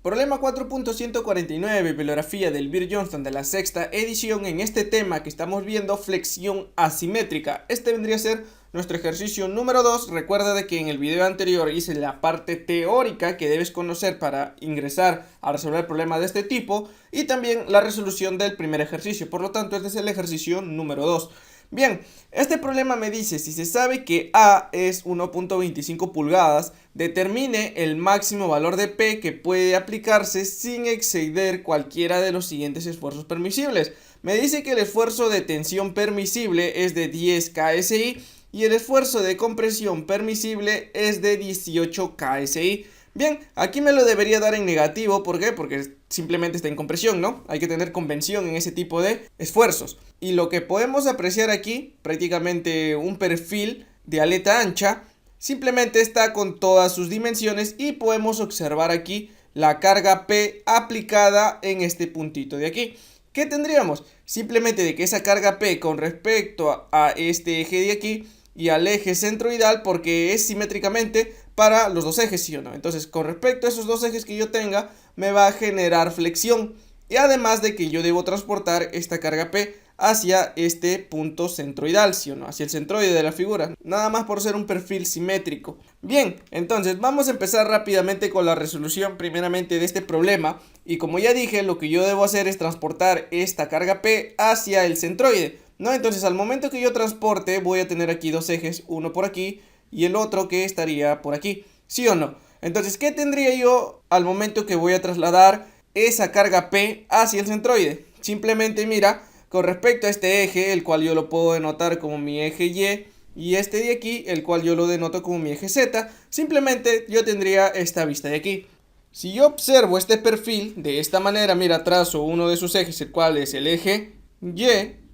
Problema 4.149, bibliografía del Beer Johnston de la sexta edición. En este tema que estamos viendo, flexión asimétrica. Este vendría a ser nuestro ejercicio número 2. Recuerda de que en el video anterior hice la parte teórica que debes conocer para ingresar a resolver problemas de este tipo, y también la resolución del primer ejercicio. Por lo tanto, este es el ejercicio número 2. Bien, este problema me dice: si se sabe que A es 1.25 pulgadas, determine el máximo valor de P que puede aplicarse sin exceder cualquiera de los siguientes esfuerzos permisibles. Me dice que el esfuerzo de tensión permisible es de 10 KSI y el esfuerzo de compresión permisible es de 18 KSI. Bien, aquí me lo debería dar en negativo. ¿Por qué? Porque simplemente está en compresión, ¿no? Hay que tener convención en ese tipo de esfuerzos. Y lo que podemos apreciar aquí, prácticamente un perfil de aleta ancha, simplemente está con todas sus dimensiones y podemos observar aquí la carga P aplicada en este puntito de aquí. ¿Qué tendríamos? Simplemente de que esa carga P con respecto a este eje de aquí y al eje centroidal, porque es simétricamente para los dos ejes, ¿sí o no? Entonces, con respecto a esos dos ejes que yo tenga, me va a generar flexión. Y además de que yo debo transportar esta carga P hacia este punto centroidal, ¿sí o no? Hacia el centroide de la figura, nada más por ser un perfil simétrico. Bien, entonces vamos a empezar rápidamente con la resolución primeramente de este problema. Y como ya dije, lo que yo debo hacer es transportar esta carga P hacia el centroide, ¿no? Entonces, al momento que yo transporte, voy a tener aquí dos ejes, uno por aquí y el otro que estaría por aquí, ¿sí o no? Entonces, ¿qué tendría yo al momento que voy a trasladar esa carga P hacia el centroide? Simplemente mira, con respecto a este eje, el cual yo lo puedo denotar como mi eje y este de aquí, el cual yo lo denoto como mi eje Z, simplemente yo tendría esta vista de aquí. Si yo observo este perfil de esta manera, mira, trazo uno de sus ejes, el cual es el eje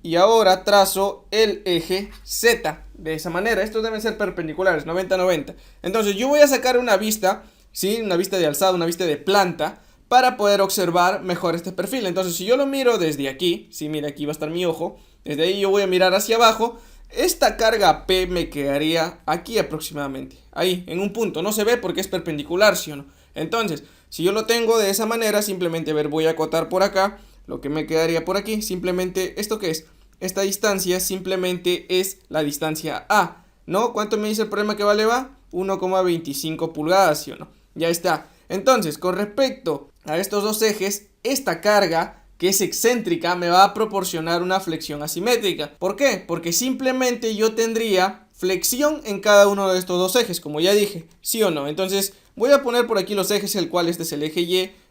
Y ahora trazo el eje Z de esa manera. Estos deben ser perpendiculares, 90-90. Entonces yo voy a sacar una vista, ¿sí? Una vista de alzada, una vista de planta, para poder observar mejor este perfil. Entonces, si yo lo miro desde aquí, sí, mira, aquí va a estar mi ojo. Desde ahí yo voy a mirar hacia abajo. Esta carga P me quedaría aquí aproximadamente, ahí, en un punto. No se ve porque es perpendicular, ¿sí o no? Entonces, si yo lo tengo de esa manera, simplemente, voy a acotar por acá lo que me quedaría por aquí. Simplemente, ¿esto qué es? Esta distancia simplemente es la distancia A, ¿no? ¿Cuánto me dice el problema que vale va? 1,25 pulgadas, ¿sí o no? Ya está. Entonces, con respecto a estos dos ejes, esta carga, que es excéntrica, me va a proporcionar una flexión asimétrica. ¿Por qué? Porque simplemente yo tendría flexión en cada uno de estos dos ejes, como ya dije, ¿sí o no? Entonces, voy a poner por aquí los ejes, el cual este es el eje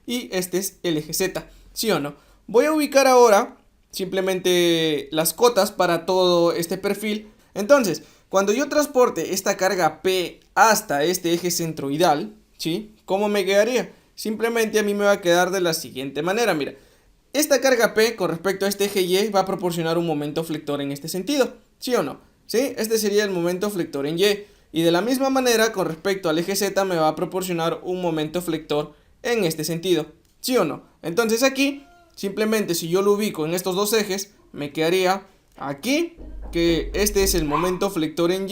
Y este es el eje Z, ¿sí o no? Voy a ubicar ahora simplemente las cotas para todo este perfil. Entonces, cuando yo transporte esta carga P hasta este eje centroidal, ¿sí? ¿Cómo me quedaría? Simplemente a mí me va a quedar de la siguiente manera, mira. Esta carga P con respecto a este eje Y va a proporcionar un momento flector en este sentido, ¿sí o no? ¿Sí? Este sería el momento flector en Y. Y de la misma manera, con respecto al eje Z, me va a proporcionar un momento flector en este sentido, ¿sí o no? Entonces aquí, simplemente si yo lo ubico en estos dos ejes, me quedaría aquí, que este es el momento flector en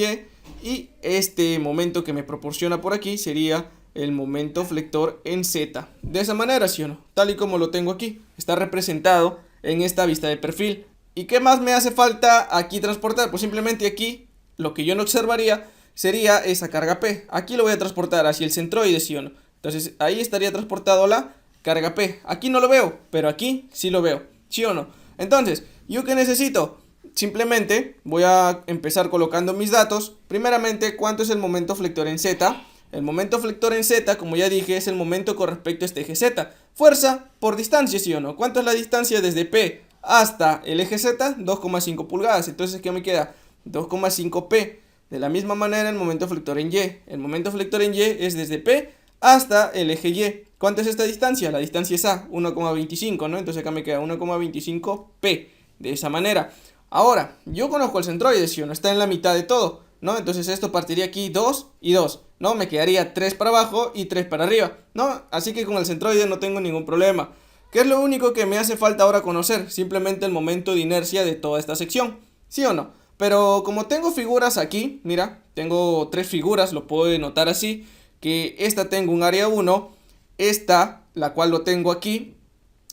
y este momento que me proporciona por aquí sería el momento flector en Z. De esa manera, ¿sí o no? Tal y como lo tengo aquí, está representado en esta vista de perfil. ¿Y qué más me hace falta aquí transportar? Pues simplemente aquí, lo que yo no observaría sería esa carga P. Aquí lo voy a transportar hacia el centroide, ¿sí o no? Entonces ahí estaría transportado la carga P. Aquí no lo veo, pero aquí sí lo veo, ¿sí o no? Entonces, ¿yo qué necesito? Simplemente voy a empezar colocando mis datos. Primeramente, ¿cuánto es el momento flector en Z? El momento flector en Z, como ya dije, es el momento con respecto a este eje Z. Fuerza por distancia, ¿sí o no? ¿Cuánto es la distancia desde P hasta el eje Z? 2,5 pulgadas. Entonces, ¿qué me queda? 2,5 P. De la misma manera, el momento flector en Y. El momento flector en Y es desde P hasta el eje Y. ¿Cuánto es esta distancia? La distancia es A, 1,25, ¿no? Entonces acá me queda 1,25 P. De esa manera. Ahora, yo conozco el centroide, ¿sí o no? Está en la mitad de todo, ¿no? Entonces esto partiría aquí 2 y 2, ¿no? Me quedaría 3 para abajo y 3 para arriba, ¿no? Así que con el centroide no tengo ningún problema. ¿Qué es lo único que me hace falta ahora conocer? Simplemente el momento de inercia de toda esta sección, ¿sí o no? Pero como tengo figuras aquí, mira, tengo 3 figuras, lo puedo denotar así, que esta tengo un área 1, esta, la cual lo tengo aquí,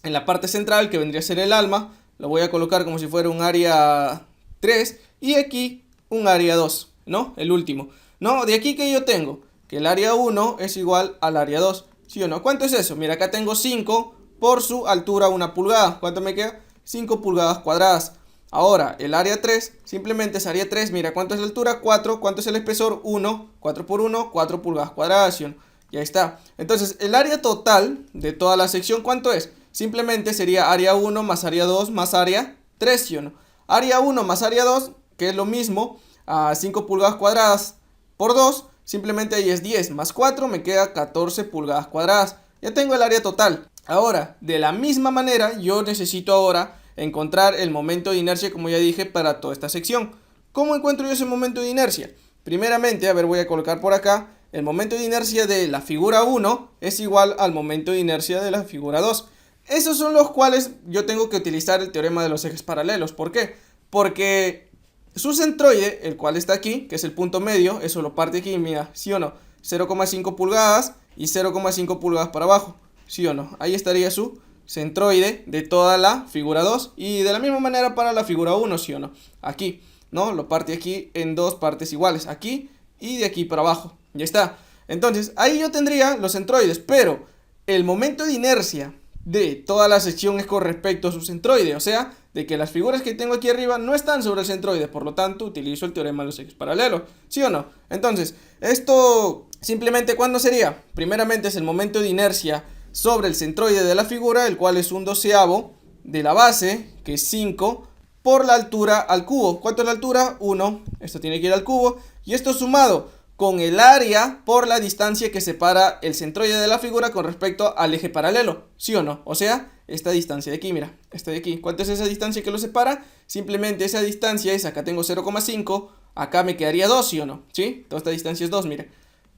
en la parte central, que vendría a ser el alma, lo voy a colocar como si fuera un área 3 y aquí un área 2, ¿no? El último. No, de aquí que yo tengo, que el área 1 es igual al área 2, ¿sí o no? ¿Cuánto es eso? Mira, acá tengo 5 por su altura 1 pulgada. ¿Cuánto me queda? 5 pulgadas cuadradas. Ahora, el área 3, simplemente es área 3, mira, ¿cuánto es la altura? 4, ¿cuánto es el espesor? 1, 4 por 1, 4 pulgadas cuadradas, ¿sí o no? Ya está. Entonces, el área total de toda la sección, ¿cuánto es? Simplemente sería área 1 más área 2 más área 3, ¿sí o no? Área 1 más área 2, que es lo mismo, a 5 pulgadas cuadradas por 2, simplemente ahí es 10 más 4, me queda 14 pulgadas cuadradas. Ya tengo el área total. Ahora, de la misma manera, yo necesito ahora encontrar el momento de inercia, como ya dije, para toda esta sección. ¿Cómo encuentro yo ese momento de inercia? Primeramente, a ver, voy a colocar por acá, el momento de inercia de la figura 1 es igual al momento de inercia de la figura 2. Esos son los cuales yo tengo que utilizar el teorema de los ejes paralelos. ¿Por qué? Porque su centroide, el cual está aquí, que es el punto medio, eso lo parte aquí, mira, ¿sí o no? 0,5 pulgadas y 0,5 pulgadas para abajo, ¿sí o no? Ahí estaría su centroide de toda la figura 2 y de la misma manera para la figura 1, ¿sí o no? Aquí, ¿no? Lo parte aquí en dos partes iguales, aquí y de aquí para abajo, ya está. Entonces, ahí yo tendría los centroides, pero el momento de inercia de toda la sección es con respecto a su centroide, o sea, de que las figuras que tengo aquí arriba no están sobre el centroide, por lo tanto utilizo el teorema de los ejes paralelos, ¿sí o no? Entonces, esto simplemente, ¿cuándo sería? Primeramente es el momento de inercia sobre el centroide de la figura, el cual es un doceavo de la base, que es 5, por la altura al cubo. ¿Cuánto es la altura? 1. Esto tiene que ir al cubo. Y esto sumado con el área por la distancia que separa el centroide de la figura con respecto al eje paralelo, ¿sí o no? O sea, esta distancia de aquí, mira, esta de aquí. ¿Cuánto es esa distancia que lo separa? Simplemente esa distancia es, acá tengo 0,5, acá me quedaría 2, ¿sí o no? ¿Sí? Toda esta distancia es 2, mira.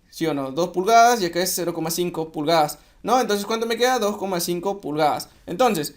¿Sí o no? 2 pulgadas y acá es 0,5 pulgadas, ¿no? Entonces, ¿cuánto me queda? 2,5 pulgadas. Entonces,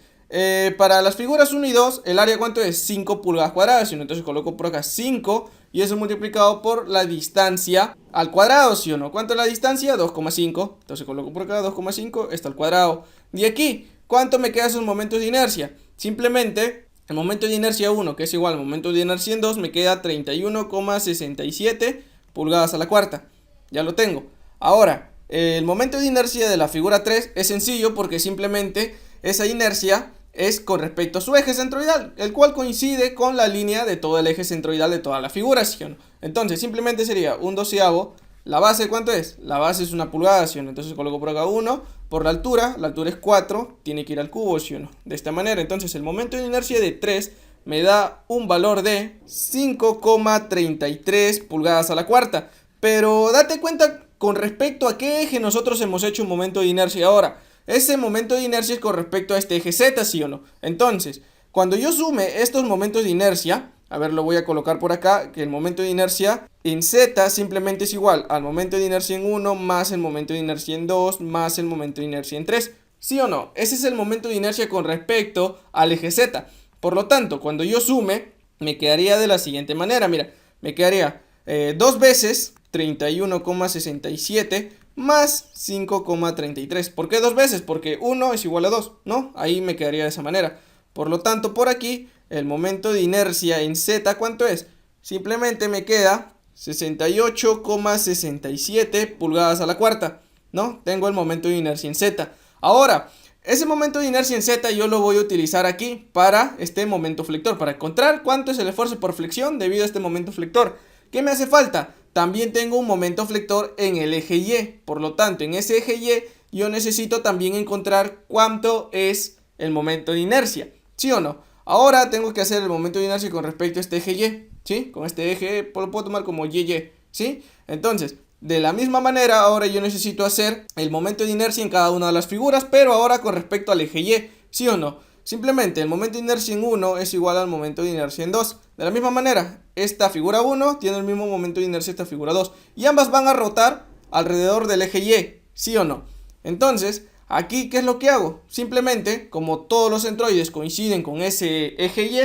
para las figuras 1 y 2, el área ¿cuánto es? 5 pulgadas cuadradas, ¿sí o no? Entonces coloco por acá 5 y eso multiplicado por la distancia al cuadrado, ¿sí o no? ¿Cuánto es la distancia? 2,5. Entonces coloco por acá 2,5, esto al cuadrado. Y aquí, ¿cuánto me queda esos momentos de inercia? Simplemente, el momento de inercia 1, que es igual al momento de inercia en 2, me queda 31,67 pulgadas a la cuarta. Ya lo tengo. Ahora, el momento de inercia de la figura 3 es sencillo porque simplemente esa inercia es con respecto a su eje centroidal, el cual coincide con la línea de todo el eje centroidal de toda la figura, ¿sí o no? Entonces, simplemente sería un doceavo. ¿La base cuánto es? La base es 1 pulgada, ¿sí o no? Entonces coloco por acá 1 por la altura es 4, tiene que ir al cubo, ¿sí o no? De esta manera, entonces el momento de inercia de 3 me da un valor de 5,33 pulgadas a la cuarta. Pero date cuenta con respecto a qué eje nosotros hemos hecho un momento de inercia ahora. Ese momento de inercia es con respecto a este eje Z, ¿sí o no? Entonces, cuando yo sume estos momentos de inercia, a ver, lo voy a colocar por acá, que el momento de inercia en Z simplemente es igual al momento de inercia en 1 más el momento de inercia en 2 más el momento de inercia en 3. ¿Sí o no? Ese es el momento de inercia con respecto al eje Z. Por lo tanto, cuando yo sume, me quedaría de la siguiente manera. Mira, me quedaría 2 veces 31,67 más 5,33. ¿Por qué 2 veces? Porque 1 es igual a 2, ¿no? Ahí me quedaría de esa manera. Por lo tanto, por aquí, el momento de inercia en Z, ¿cuánto es? Simplemente me queda 68,67 pulgadas a la cuarta, ¿no? Tengo el momento de inercia en Z. Ahora, ese momento de inercia en Z yo lo voy a utilizar aquí para este momento flector, para encontrar cuánto es el esfuerzo por flexión debido a este momento flector. ¿Qué me hace falta? También tengo un momento flector en el eje Y. Por lo tanto, en ese eje Y yo necesito también encontrar cuánto es el momento de inercia. ¿Sí o no? Ahora tengo que hacer el momento de inercia con respecto a este eje Y. ¿Sí? Con este eje lo puedo tomar como YY. ¿Sí? Entonces, de la misma manera, ahora yo necesito hacer el momento de inercia en cada una de las figuras, pero ahora con respecto al eje Y. ¿Sí o no? Simplemente el momento de inercia en 1 es igual al momento de inercia en 2. De la misma manera, esta figura 1 tiene el mismo momento de inercia esta figura 2. Y ambas van a rotar alrededor del eje Y, ¿sí o no? Entonces, aquí, ¿qué es lo que hago? Simplemente, como todos los centroides coinciden con ese eje Y,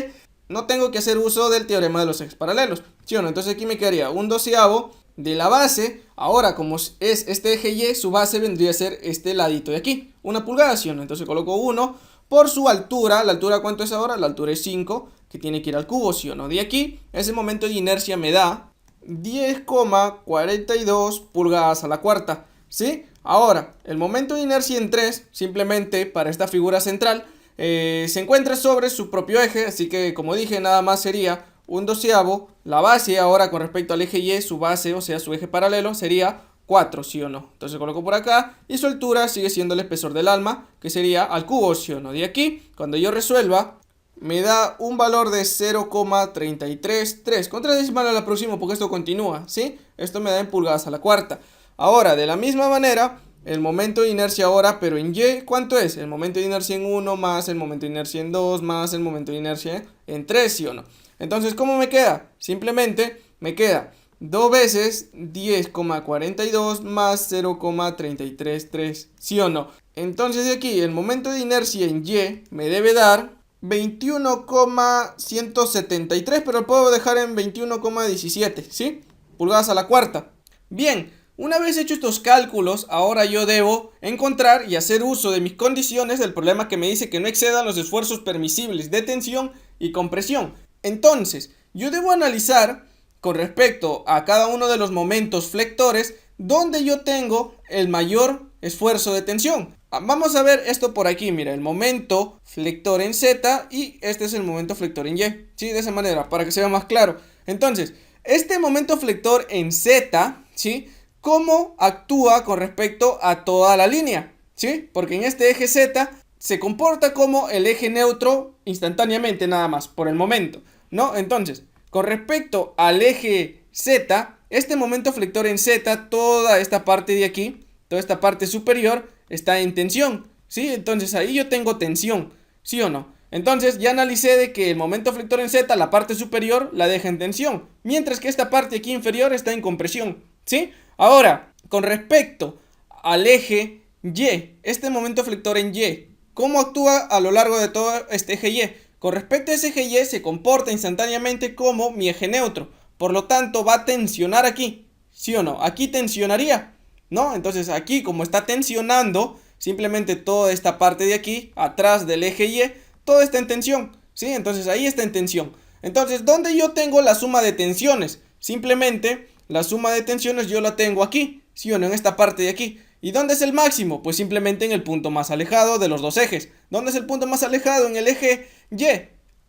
no tengo que hacer uso del teorema de los ejes paralelos, ¿sí o no? Entonces aquí me quedaría un doceavo de la base, ahora como es este eje Y, su base vendría a ser este ladito de aquí, 1 pulgada, ¿sí o no? Entonces coloco 1 por su altura. ¿La altura cuánto es ahora? La altura es 5, que tiene que ir al cubo, ¿sí o no? De aquí, ese momento de inercia me da 10,42 pulgadas a la cuarta, ¿sí? Ahora, el momento de inercia en 3, simplemente para esta figura central, se encuentra sobre su propio eje, así que como dije, nada más sería un doceavo. La base ahora con respecto al eje Y, su base, o sea, su eje paralelo, sería 4, ¿sí o no? Entonces coloco por acá y su altura sigue siendo el espesor del alma, que sería al cubo, ¿sí o no? De aquí, cuando yo resuelva, me da un valor de 0,333. Con 3 decimales a la próxima porque esto continúa, ¿sí? Esto me da en pulgadas a la cuarta. Ahora, de la misma manera, el momento de inercia ahora, pero en Y, ¿cuánto es? El momento de inercia en 1 más el momento de inercia en 2 más el momento de inercia en 3, ¿sí o no? Entonces, ¿cómo me queda? Simplemente me queda 2 veces 10,42 más 0,333, ¿sí o no? Entonces de aquí, el momento de inercia en Y me debe dar 21,173, pero lo puedo dejar en 21,17, ¿sí? Pulgadas a la cuarta. Bien, una vez hecho estos cálculos, ahora yo debo encontrar y hacer uso de mis condiciones del problema que me dice que no excedan los esfuerzos permisibles de tensión y compresión. Entonces, yo debo analizar con respecto a cada uno de los momentos flectores donde yo tengo el mayor esfuerzo de tensión. Vamos a ver esto por aquí, mira, el momento flector en Z y este es el momento flector en Y, ¿sí? De esa manera, para que sea más claro. Entonces, este momento flector en Z, ¿sí? ¿Cómo actúa con respecto a toda la línea? ¿Sí? Porque en este eje Z se comporta como el eje neutro instantáneamente nada más, por el momento, ¿no? Entonces, con respecto al eje Z, este momento flector en Z, toda esta parte de aquí, toda esta parte superior, está en tensión, ¿sí? Entonces ahí yo tengo tensión, ¿sí o no? Entonces ya analicé de que el momento flector en Z, la parte superior, la deja en tensión, mientras que esta parte aquí inferior está en compresión, ¿sí? Ahora, con respecto al eje Y, este momento flector en Y, ¿cómo actúa a lo largo de todo este eje Y? Con respecto a ese eje Y se comporta instantáneamente como mi eje neutro, por lo tanto va a tensionar aquí, ¿sí o no? Aquí tensionaría, ¿no? Entonces aquí como está tensionando, simplemente toda esta parte de aquí, atrás del eje Y, todo está en tensión, ¿sí? Entonces ahí está en tensión. Entonces, ¿dónde yo tengo la suma de tensiones? Simplemente la suma de tensiones yo la tengo aquí, ¿sí o no? En esta parte de aquí. ¿Y dónde es el máximo? Pues simplemente en el punto más alejado de los dos ejes. ¿Dónde es el punto más alejado? En el eje Y.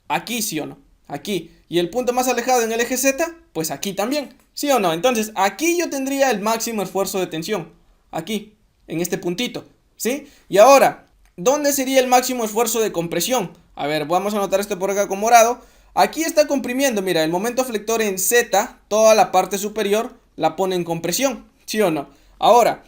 Aquí, ¿sí o no? Aquí. ¿Y el punto más alejado en el eje Z? Pues aquí también, ¿sí o no? Entonces, aquí yo tendría el máximo esfuerzo de tensión. Aquí, en este puntito, ¿sí? Y ahora, ¿dónde sería el máximo esfuerzo de compresión? A ver, vamos a anotar esto por acá con morado. Aquí está comprimiendo, mira, el momento flector en Z, toda la parte superior la pone en compresión, ¿sí o no? Ahora,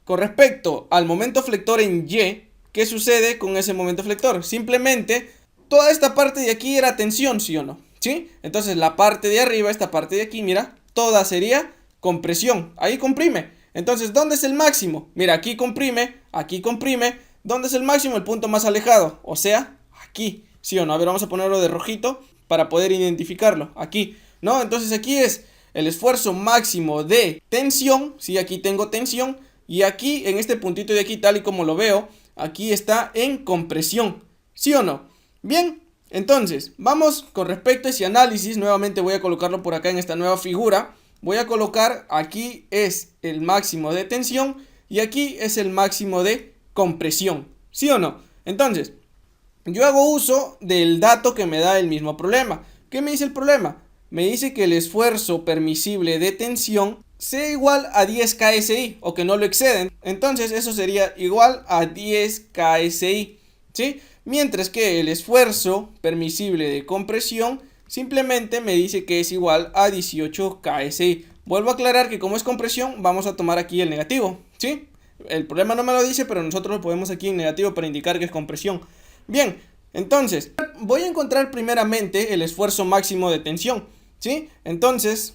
con respecto al momento flector en Y, ¿qué sucede con ese momento flector? Simplemente, toda esta parte de aquí era tensión, ¿sí o no? ¿Sí? Entonces la parte de arriba, esta parte de aquí, mira, toda sería compresión. Ahí comprime. Entonces, ¿dónde es el máximo? Mira, aquí comprime, aquí comprime. ¿Dónde es el máximo? El punto más alejado. O sea, aquí, ¿sí o no? A ver, vamos a ponerlo de rojito para poder identificarlo. Aquí, ¿no? Entonces aquí es el esfuerzo máximo de tensión. Sí, aquí tengo tensión. Y aquí, en este puntito de aquí, tal y como lo veo, aquí está en compresión, ¿sí o no? Bien, entonces, vamos con respecto a ese análisis. Nuevamente voy a colocarlo por acá en esta nueva figura. Voy a colocar, aquí es el máximo de tensión y aquí es el máximo de compresión, ¿sí o no? Entonces, yo hago uso del dato que me da el mismo problema. ¿Qué me dice el problema? Me dice que el esfuerzo permisible de tensión sea igual a 10 KSI o que no lo exceden. Entonces eso sería igual a 10 KSI, ¿sí? Mientras que el esfuerzo permisible de compresión simplemente me dice que es igual a 18 KSI. Vuelvo a aclarar que como es compresión vamos a tomar aquí el negativo, ¿sí? El problema no me lo dice, pero nosotros lo ponemos aquí en negativo para indicar que es compresión. Bien, entonces voy a encontrar primeramente el esfuerzo máximo de tensión, ¿sí? Entonces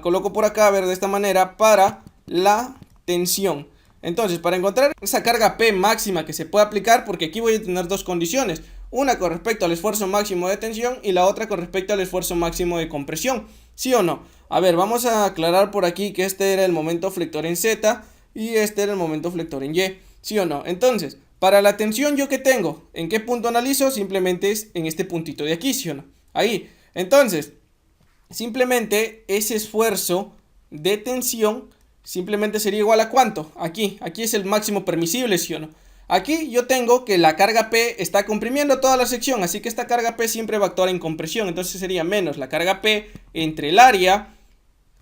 coloco por acá, a ver, de esta manera, para la tensión. Entonces, para encontrar esa carga P máxima que se puede aplicar, porque aquí voy a tener dos condiciones. Una con respecto al esfuerzo máximo de tensión y la otra con respecto al esfuerzo máximo de compresión. ¿Sí o no? A ver, vamos a aclarar por aquí que este era el momento flector en Z y este era el momento flector en Y. ¿Sí o no? Entonces, para la tensión, ¿yo qué tengo? ¿En qué punto analizo? Simplemente es en este puntito de aquí, ¿sí o no? Ahí. Entonces, simplemente ese esfuerzo de tensión simplemente sería igual a ¿cuánto? Aquí es el máximo permisible, ¿sí o no? Aquí yo tengo que la carga P está comprimiendo toda la sección, así que esta carga P siempre va a actuar en compresión, entonces sería menos la carga P entre el área.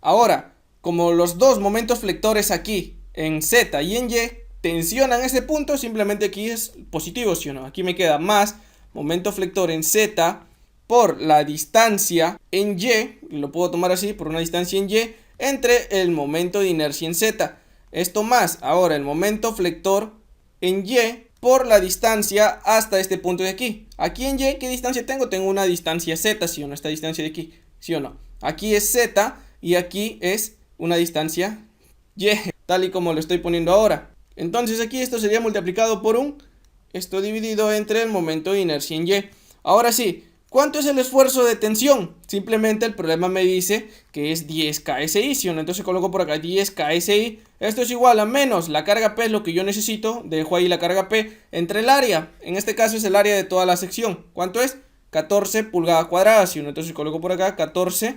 Ahora, como los dos momentos flectores aquí, en Z y en Y, tensionan ese punto, simplemente aquí es positivo, ¿sí o no? Aquí me queda más momento flector en Z por la distancia en Y, lo puedo tomar así, por una distancia en Y, entre el momento de inercia en Z. Esto más, ahora el momento flector en Y por la distancia hasta este punto de aquí. Aquí en Y, ¿qué distancia tengo? Tengo una distancia Z, ¿sí o no? Esta distancia de aquí, ¿sí o no? Aquí es Z y aquí es una distancia Y, tal y como lo estoy poniendo ahora. Entonces aquí esto sería multiplicado por esto dividido entre el momento de inercia en Y. Ahora sí, ¿cuánto es el esfuerzo de tensión? Simplemente el problema me dice que es 10 KSI, ¿sí o no? Entonces coloco por acá 10 KSI. Esto es igual a menos la carga P, es lo que yo necesito. Dejo ahí la carga P entre el área. En este caso es el área de toda la sección. ¿Cuánto es? 14 pulgadas cuadradas, ¿sí o no? Entonces coloco por acá 14.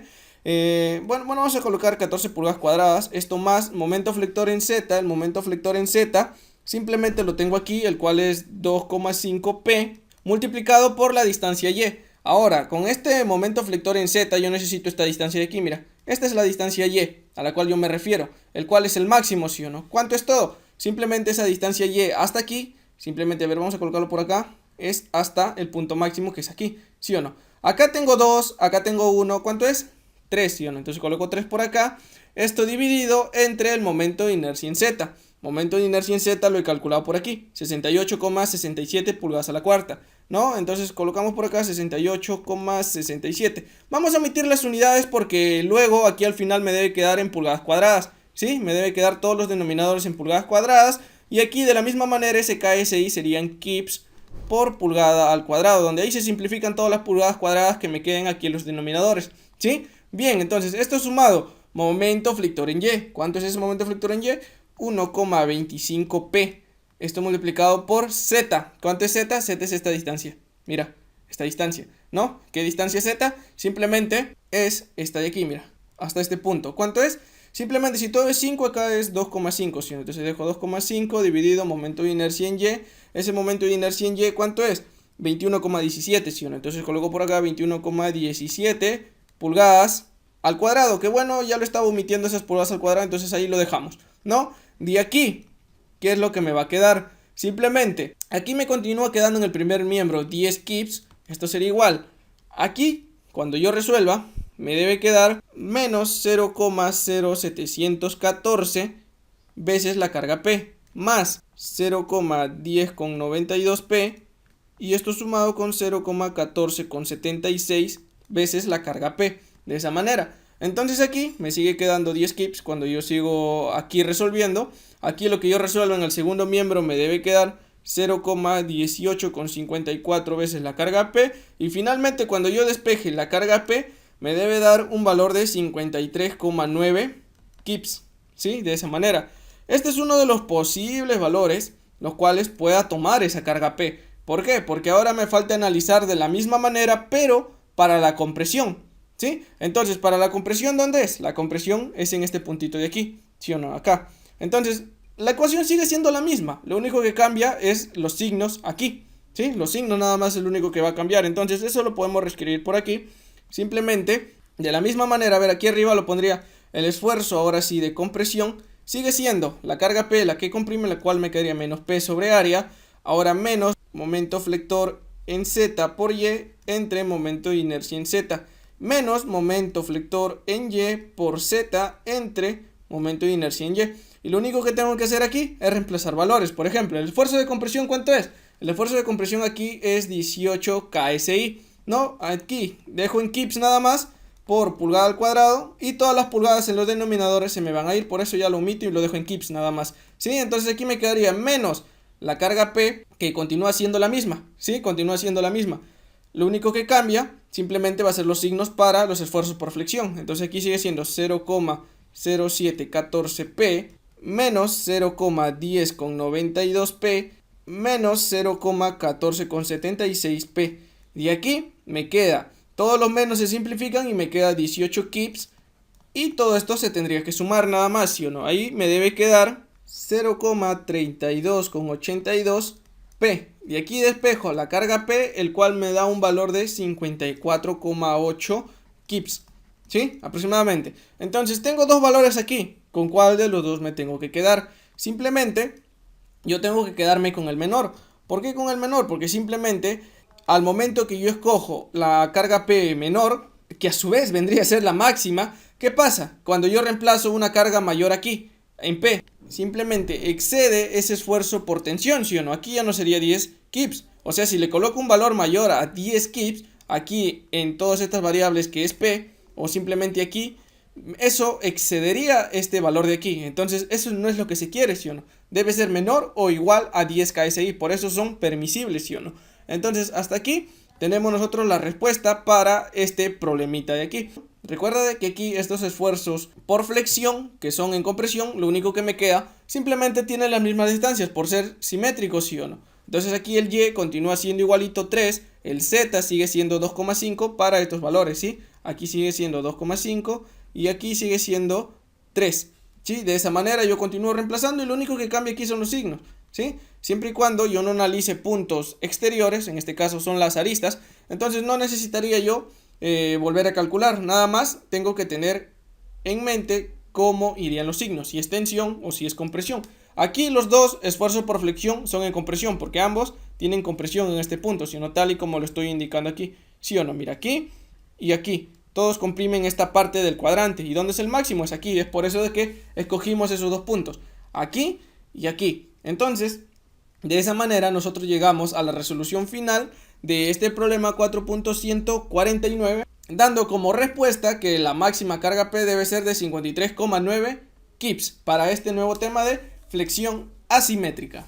Bueno, vamos a colocar 14 pulgadas cuadradas. Esto más momento flector en Z. El momento flector en Z simplemente lo tengo aquí, el cual es 2,5 P multiplicado por la distancia Y. Ahora, con este momento flector en Z yo necesito esta distancia de aquí, mira. Esta es la distancia Y a la cual yo me refiero, el cual es el máximo, ¿sí o no? ¿Cuánto es todo? Simplemente esa distancia Y hasta aquí, simplemente, a ver, vamos a colocarlo por acá, es hasta el punto máximo que es aquí, ¿sí o no? Acá tengo 2, acá tengo 1, ¿cuánto es? 3, ¿sí o no? Entonces coloco 3 por acá, esto dividido entre el momento de inercia en Z. Momento de inercia en Z lo he calculado por aquí, 68,67 pulgadas a la cuarta, ¿no? Entonces colocamos por acá 68,67. Vamos a omitir las unidades porque luego aquí al final me debe quedar en pulgadas cuadradas, ¿sí? Me debe quedar todos los denominadores en pulgadas cuadradas. Y aquí de la misma manera ese KSI serían kips por pulgada al cuadrado, donde ahí se simplifican todas las pulgadas cuadradas que me queden aquí en los denominadores, ¿sí? Bien, entonces esto sumado, momento flector en Y. ¿Cuánto es ese momento flector en Y? 1,25 P. Esto multiplicado por Z. ¿Cuánto es Z? Z es esta distancia. Mira, esta distancia, ¿no? ¿Qué distancia es Z? Simplemente es esta de aquí, mira. Hasta este punto. ¿Cuánto es? Simplemente si todo es 5, acá es 2,5. ¿Sí? Entonces dejo 2,5 dividido momento de inercia en Y. Ese momento de inercia en Y, ¿cuánto es? 21,17. ¿Sí? Entonces coloco por acá 21,17 pulgadas al cuadrado. Que bueno, ya lo estaba omitiendo esas pulgadas al cuadrado, entonces ahí lo dejamos, ¿no? De aquí, ¿qué es lo que me va a quedar? Simplemente, aquí me continúa quedando en el primer miembro 10 kips. Esto sería igual. Aquí, cuando yo resuelva, me debe quedar menos 0,0714 veces la carga P, más 0,1092 P, y esto sumado con 0,1476 veces la carga P. De esa manera. Entonces aquí me sigue quedando 10 kips cuando yo sigo aquí resolviendo. Aquí lo que yo resuelvo en el segundo miembro me debe quedar 0,1854 veces la carga P. Y finalmente cuando yo despeje la carga P me debe dar un valor de 53,9 kips. ¿Sí? De esa manera. Este es uno de los posibles valores los cuales pueda tomar esa carga P. ¿Por qué? Porque ahora me falta analizar de la misma manera pero para la compresión. ¿Sí? Entonces, para la compresión, ¿dónde es? La compresión es en este puntito de aquí, ¿sí o no? Acá. Entonces, la ecuación sigue siendo la misma. Lo único que cambia es los signos aquí, ¿sí? Los signos nada más es lo único que va a cambiar. Entonces, eso lo podemos reescribir por aquí. Simplemente, de la misma manera, a ver, aquí arriba lo pondría el esfuerzo, ahora sí, de compresión. Sigue siendo la carga P, la que comprime, la cual me quedaría menos P sobre área. Ahora menos momento flector en Z por Y entre momento de inercia en Z. Menos momento flector en Y por Z entre momento de inercia en Y. Y lo único que tengo que hacer aquí es reemplazar valores. Por ejemplo, el esfuerzo de compresión, ¿cuánto es? El esfuerzo de compresión aquí es 18 KSI. No, aquí dejo en kips nada más por pulgada al cuadrado. Y todas las pulgadas en los denominadores se me van a ir. Por eso ya lo omito y lo dejo en kips nada más. ¿Sí? Entonces aquí me quedaría menos la carga P, que continúa siendo la misma, ¿sí? Continúa siendo la misma. Lo único que cambia simplemente va a ser los signos para los esfuerzos por flexión. Entonces aquí sigue siendo 0,0714P menos 0,1092P menos 0,1476P. De aquí me queda, todos los menos se simplifican y me queda 18 kips. Y todo esto se tendría que sumar nada más, ¿sí o no? Ahí me debe quedar 0,3282P. Y aquí despejo la carga P, el cual me da un valor de 54,8 kips, ¿sí? Aproximadamente. Entonces tengo dos valores aquí. ¿Con cuál de los dos me tengo que quedar? Simplemente yo tengo que quedarme con el menor. ¿Por qué con el menor? Porque simplemente al momento que yo escojo la carga P menor, que a su vez vendría a ser la máxima, ¿qué pasa? Cuando yo reemplazo una carga mayor aquí, en P, simplemente excede ese esfuerzo por tensión, ¿sí o no? Aquí ya no sería 10 kips. O sea, si le coloco un valor mayor a 10 kips, aquí en todas estas variables que es P, o simplemente aquí, eso excedería este valor de aquí. Entonces eso no es lo que se quiere, ¿sí o no? Debe ser menor o igual a 10 KSI. Por eso son permisibles, ¿sí o no? Entonces hasta aquí tenemos nosotros la respuesta para este problemita de aquí. Recuerda de que aquí estos esfuerzos por flexión, que son en compresión, lo único que me queda, simplemente tienen las mismas distancias por ser simétricos, ¿sí o no? Entonces aquí el Y continúa siendo igualito 3, el Z sigue siendo 2,5 para estos valores, ¿sí? Aquí sigue siendo 2,5 y aquí sigue siendo 3, ¿sí? De esa manera yo continúo reemplazando y lo único que cambia aquí son los signos, ¿sí? Siempre y cuando yo no analice puntos exteriores, en este caso son las aristas, entonces no necesitaría yo volver a calcular, nada más tengo que tener en mente cómo irían los signos, si es tensión o si es compresión. Aquí los dos esfuerzos por flexión son en compresión, porque ambos tienen compresión en este punto, sino tal y como lo estoy indicando aquí, ¿sí o no? Mira, aquí y aquí, todos comprimen esta parte del cuadrante, ¿y dónde es el máximo? Es aquí, es por eso de que escogimos esos dos puntos, aquí y aquí. Entonces, de esa manera nosotros llegamos a la resolución final de este problema 4.149, dando como respuesta que la máxima carga P debe ser de 53,9 kips para este nuevo tema de flexión asimétrica.